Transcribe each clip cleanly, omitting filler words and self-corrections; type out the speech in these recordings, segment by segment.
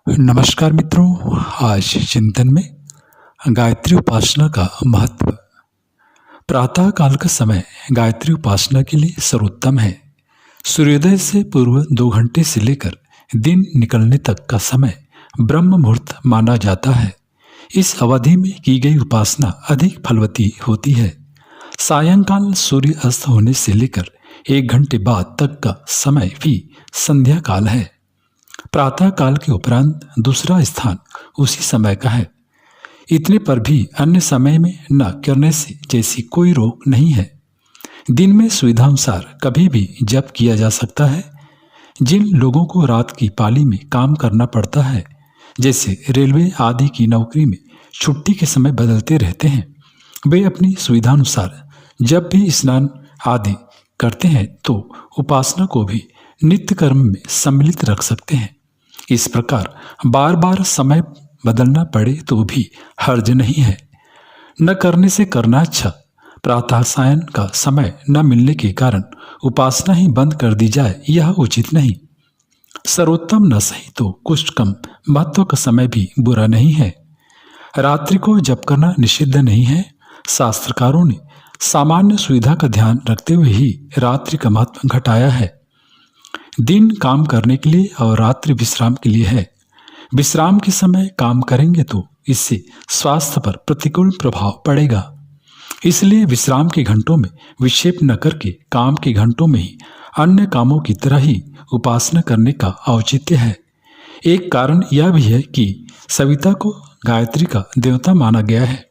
नमस्कार मित्रों, आज चिंतन में गायत्री उपासना का महत्व। प्रातः काल का समय गायत्री उपासना के लिए सर्वोत्तम है। सूर्योदय से पूर्व 2 घंटे से लेकर दिन निकलने तक का समय ब्रह्म मुहूर्त माना जाता है। इस अवधि में की गई उपासना अधिक फलवती होती है। सायंकाल सूर्य अस्त होने से लेकर 1 घंटे बाद तक का समय भी संध्या काल है। प्रातः काल के उपरांत दूसरा स्थान उसी समय का है। इतने पर भी अन्य समय में न करने से जैसी कोई रोक नहीं है। दिन में सुविधानुसार कभी भी जप किया जा सकता है। जिन लोगों को रात की पाली में काम करना पड़ता है, जैसे रेलवे आदि की नौकरी में छुट्टी के समय बदलते रहते हैं, वे अपनी सुविधानुसार जब भी स्नान आदि करते हैं तो उपासना को भी नित्य कर्म में सम्मिलित रख सकते हैं। इस प्रकार बार बार समय बदलना पड़े तो भी हर्ज नहीं है। न करने से करना अच्छा। प्रातः सायं का समय न मिलने के कारण उपासना ही बंद कर दी जाए, यह उचित नहीं। सर्वोत्तम न सही तो कुछ कम महत्व का समय भी बुरा नहीं है। रात्रि को जप करना निषिद्ध नहीं है। शास्त्रकारों ने सामान्य सुविधा का ध्यान रखते हुए ही रात्रि का महत्व घटाया है। दिन काम करने के लिए और रात्रि विश्राम के लिए है। विश्राम के समय काम करेंगे तो इससे स्वास्थ्य पर प्रतिकूल प्रभाव पड़ेगा। इसलिए विश्राम के घंटों में विक्षेप न करके काम के घंटों में ही अन्य कामों की तरह ही उपासना करने का औचित्य है। एक कारण यह भी है कि सविता को गायत्री का देवता माना गया है।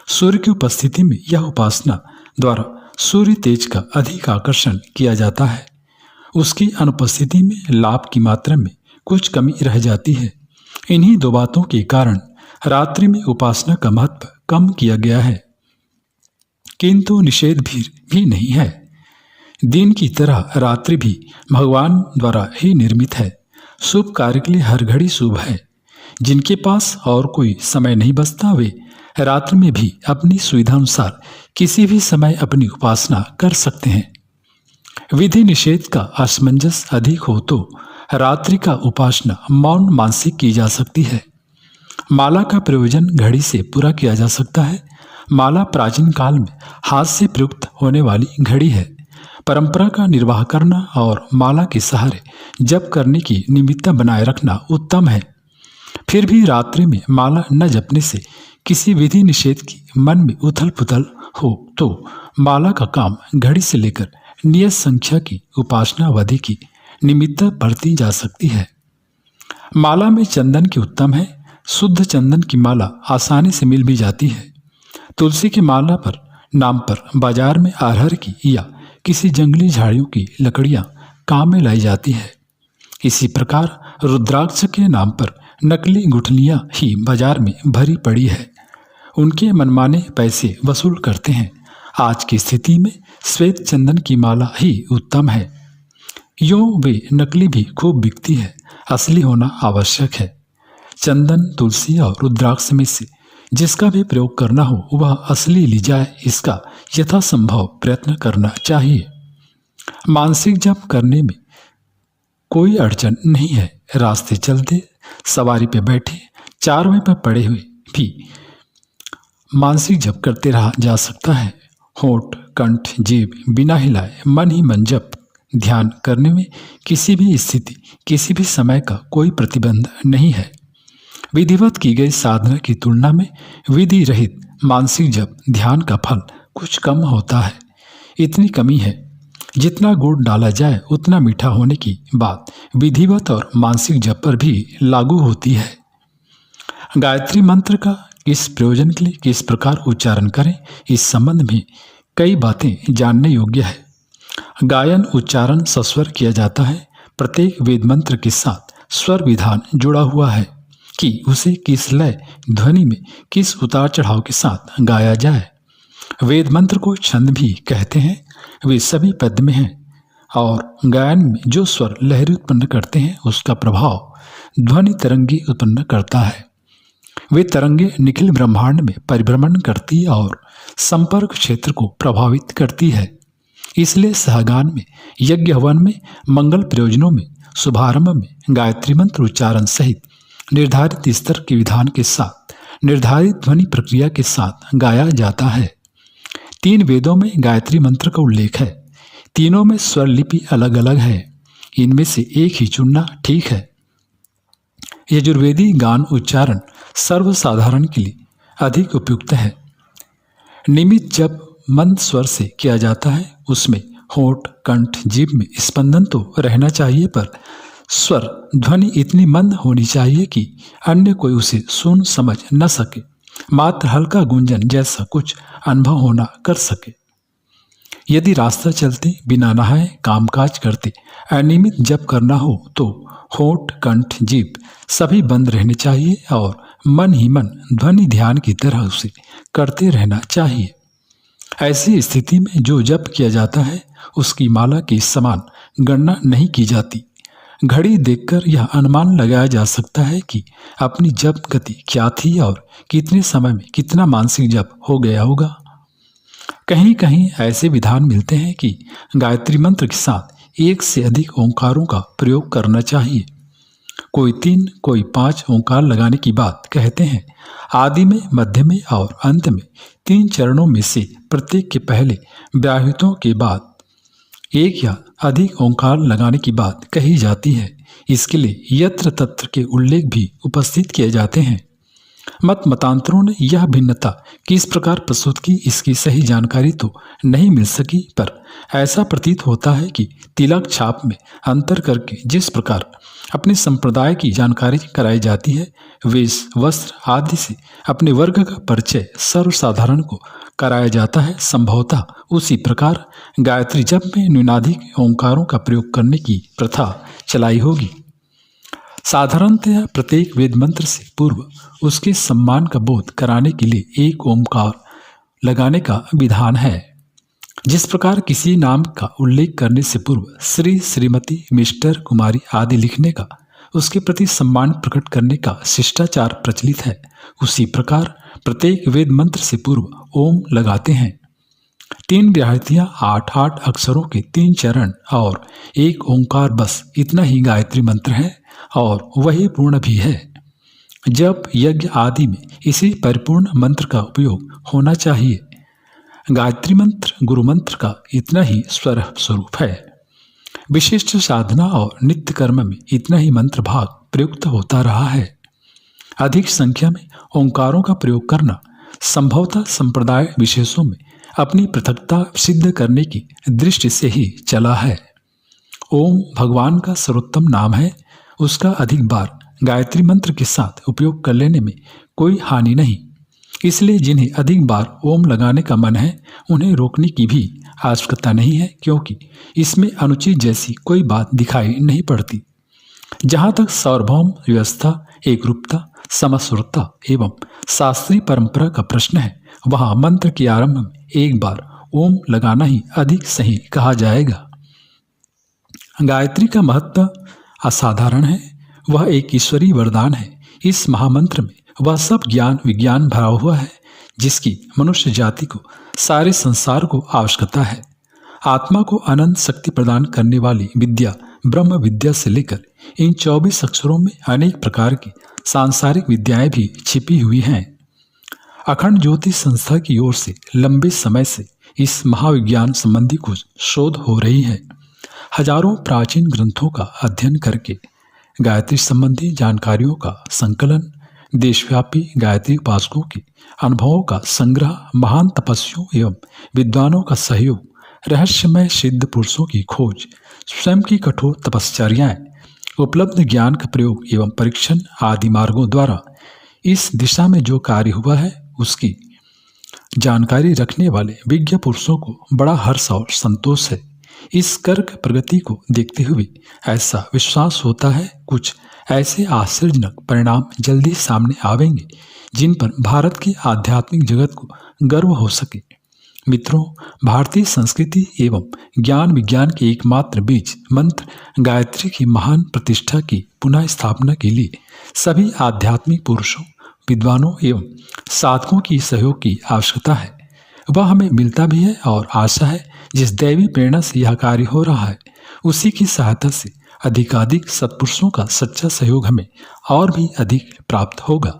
सूर्य की उपस्थिति में यह उपासना द्वारा सूर्य तेज का अधिक आकर्षण किया जाता है। उसकी अनुपस्थिति में लाभ की मात्रा में कुछ कमी रह जाती है। इन्हीं 2 बातों के कारण रात्रि में उपासना का महत्व कम किया गया है, किंतु निषेध भी नहीं है। दिन की तरह रात्रि भी भगवान द्वारा ही निर्मित है। शुभ कार्य के लिए हर घड़ी शुभ है। जिनके पास और कोई समय नहीं बचता, वे रात्रि में भी अपनी सुविधानुसार किसी भी समय अपनी उपासना कर सकते हैं। विधि निषेध का असमंजस अधिक हो तो रात्रि का उपासना मौन मानसिक की जा सकती है। माला का प्रयोजन घड़ी से पूरा किया जा सकता है। माला प्राचीन काल में हाथ से प्रयुक्त होने वाली घड़ी है। परंपरा का निर्वाह करना और माला के सहारे जप करने की निमित्त बनाए रखना उत्तम है। फिर भी रात्रि में माला न जपने से किसी विधि निषेध की मन में उथल पुथल हो तो माला का काम घड़ी से लेकर नियत संख्या की उपासना अवधि की निमित्त बरती जा सकती है। माला में चंदन की उत्तम है। शुद्ध चंदन की माला आसानी से मिल भी जाती है। तुलसी की माला पर नाम पर बाजार में अरहर की या किसी जंगली झाड़ियों की लकड़ियां काम में लाई जाती है। इसी प्रकार रुद्राक्ष के नाम पर नकली गुठलियां ही बाजार में भरी पड़ी है। उनके मनमाने पैसे वसूल करते हैं। आज की स्थिति में श्वेत चंदन की माला ही उत्तम है। यूं वे नकली भी खूब बिकती है। असली होना आवश्यक है। चंदन, तुलसी और रुद्राक्ष में से जिसका भी प्रयोग करना हो वह असली ली जाए, इसका यथासंभव प्रयत्न करना चाहिए। मानसिक जप करने में कोई अड़चन नहीं है। रास्ते चलते, सवारी पे बैठे, चारवें पर पड़े हुए भी मानसिक जप करते रहा जा सकता है। होंठ, कंठ, जीभ बिना हिलाए मन ही मन जप ध्यान करने में किसी भी स्थिति, किसी भी समय का कोई प्रतिबंध नहीं है। विधिवत की गई साधना की तुलना में विधि रहित मानसिक जप ध्यान का फल कुछ कम होता है। इतनी कमी है, जितना गुड़ डाला जाए उतना मीठा होने की बात विधिवत और मानसिक जप पर भी लागू होती है। गायत्री मंत्र का किस प्रयोजन के लिए किस प्रकार उच्चारण करें, इस संबंध में कई बातें जानने योग्य है। गायन उच्चारण सस्वर किया जाता है। प्रत्येक वेद मंत्र के साथ स्वर विधान जुड़ा हुआ है कि उसे किस लय ध्वनि में किस उतार चढ़ाव के साथ गाया जाए। वेद मंत्र को छंद भी कहते हैं। वे सभी पद में हैं और गायन में जो स्वर लहरी उत्पन्न करते हैं उसका प्रभाव ध्वनि तरंगी उत्पन्न करता है। वे तरंगे निखिल ब्रह्मांड में परिभ्रमण करती और संपर्क क्षेत्र को प्रभावित करती है। इसलिए सहगान में, यज्ञ हवन में, मंगल प्रयोजनों में, शुभारंभ में गायत्री मंत्र उच्चारण सहित निर्धारित स्तर के विधान के साथ निर्धारित ध्वनि प्रक्रिया के साथ गाया जाता है। 3 वेदों में गायत्री मंत्र का उल्लेख है। तीनों में स्वर लिपि अलग अलग है। इनमें से एक ही चुनना ठीक है। यजुर्वेदी गान उच्चारण सर्वसाधारण के लिए अधिक उपयुक्त है। नियमित जब मंद स्वर से किया जाता है उसमें होंठ, कंठ, जीभ में स्पंदन तो रहना चाहिए, पर स्वर ध्वनि इतनी मंद होनी चाहिए कि अन्य कोई उसे सुन समझ न सके, मात्र हल्का गुंजन जैसा कुछ अनुभव होना कर सके। यदि रास्ता चलते, बिना नहाए कामकाज करते अनियमित जप करना हो तो होंठ, कंठ, जीभ सभी बंद रहने चाहिए और मन ही मन ध्वनि ध्यान की तरह उसे करते रहना चाहिए। ऐसी स्थिति में जो जप किया जाता है उसकी माला के समान गणना नहीं की जाती। घड़ी देखकर यह अनुमान लगाया जा सकता है कि अपनी जप गति क्या थी और कितने समय में कितना मानसिक जप हो गया होगा। कहीं कहीं ऐसे विधान मिलते हैं कि गायत्री मंत्र के साथ 1 से अधिक ओंकारों का प्रयोग करना चाहिए। कोई 3, कोई 5 ओंकार लगाने की बात कहते हैं। आदि में, मध्य में और अंत में 3 चरणों में से प्रत्येक के पहले व्याहृतों के बाद 1 या अधिक ओंकार लगाने की बात कही जाती है। इसके लिए यत्र तत्र के उल्लेख भी उपस्थित किए जाते हैं। मतांतरों ने यह भिन्नता किस प्रकार प्रस्तुत की, इसकी सही जानकारी तो नहीं मिल सकी, पर ऐसा प्रतीत होता है कि तिलक छाप में अंतर करके जिस प्रकार अपने संप्रदाय की जानकारी कराई जाती है, वेश, वस्त्र आदि से अपने वर्ग का परिचय सर्वसाधारण को कराया जाता है, संभवतः उसी प्रकार गायत्री जप में न्यूनाधिक ओंकारों का प्रयोग करने की प्रथा चलाई होगी। साधारणतः प्रत्येक वेद मंत्र से पूर्व उसके सम्मान का बोध कराने के लिए 1 ओंकार लगाने का विधान है। जिस प्रकार किसी नाम का उल्लेख करने से पूर्व श्री, श्रीमती, मिस्टर, कुमारी आदि लिखने का उसके प्रति सम्मान प्रकट करने का शिष्टाचार प्रचलित है, उसी प्रकार प्रत्येक वेद मंत्र से पूर्व ओम लगाते हैं। 3 व्याहृतियाँ, 8 अक्षरों के 3 चरण और 1 ओंकार, बस इतना ही गायत्री मंत्र है और वही पूर्ण भी है। जप, यज्ञ आदि में इसी परिपूर्ण मंत्र का उपयोग होना चाहिए। गायत्री मंत्र गुरु मंत्र का इतना ही स्वरूप है। विशिष्ट साधना और नित्य कर्म में इतना ही मंत्र भाग प्रयुक्त होता रहा है। अधिक संख्या में ओंकारों का प्रयोग करना संभवतः संप्रदाय विशेषों में अपनी पृथकता सिद्ध करने की दृष्टि से ही चला है। ओम भगवान का सर्वोत्तम नाम है। उसका अधिक बार गायत्री मंत्र के साथ उपयोग कर लेने में कोई हानि नहीं। इसलिए जिन्हें अधिक बार ओम लगाने का मन है उन्हें रोकने की भी आवश्यकता नहीं है, क्योंकि इसमें अनुचित जैसी कोई बात दिखाई नहीं पड़ती। जहाँ तक सार्वभौम व्यवस्था, एकरूपता, समस्वरता एवं शास्त्रीय परंपरा का प्रश्न है, वहाँ मंत्र के आरंभ में 1 बार ओम लगाना ही अधिक सही कहा जाएगा। गायत्री का महत्व असाधारण है। वह एक ईश्वरीय वरदान है। इस महामंत्र में वह सब ज्ञान विज्ञान भरा हुआ है जिसकी मनुष्य जाति को, सारे संसार को आवश्यकता है। आत्मा को अनंत शक्ति प्रदान करने वाली विद्या ब्रह्म विद्या से लेकर इन 24 अक्षरों में अनेक प्रकार की सांसारिक विद्याएं भी छिपी हुई हैं। अखंड ज्योति संस्था की ओर से लंबे समय से इस महाविज्ञान संबंधी कुछ शोध हो रही है। हजारों प्राचीन ग्रंथों का अध्ययन करके गायत्री संबंधी जानकारियों का संकलन, देशव्यापी गायत्री उपासकों के अनुभवों का संग्रह, महान तपस्वियों एवं विद्वानों का सहयोग, रहस्यमय सिद्ध पुरुषों की खोज, स्वयं की कठोर तपश्चर्याएं, उपलब्ध ज्ञान का प्रयोग एवं परीक्षण आदि मार्गों द्वारा इस दिशा में जो कार्य हुआ है उसकी जानकारी रखने वाले विज्ञ पुरुषों को बड़ा हर्ष और संतोष है। इस कर्क प्रगति को देखते हुए ऐसा विश्वास होता है कुछ ऐसे आश्चर्यजनक परिणाम जल्दी सामने आवेंगे जिन पर भारत के आध्यात्मिक जगत को गर्व हो सके। मित्रों, भारतीय संस्कृति एवं ज्ञान विज्ञान के एकमात्र बीज मंत्र गायत्री की महान प्रतिष्ठा की पुनः स्थापना के लिए सभी आध्यात्मिक पुरुषों, विद्वानों एवं साधकों की सहयोग की आवश्यकता है। वह हमें मिलता भी है और आशा है जिस दैवी प्रेरणा से यह कार्य हो रहा है उसी की सहायता से अधिकाधिक सत्पुरुषों का सच्चा सहयोग हमें और भी अधिक प्राप्त होगा।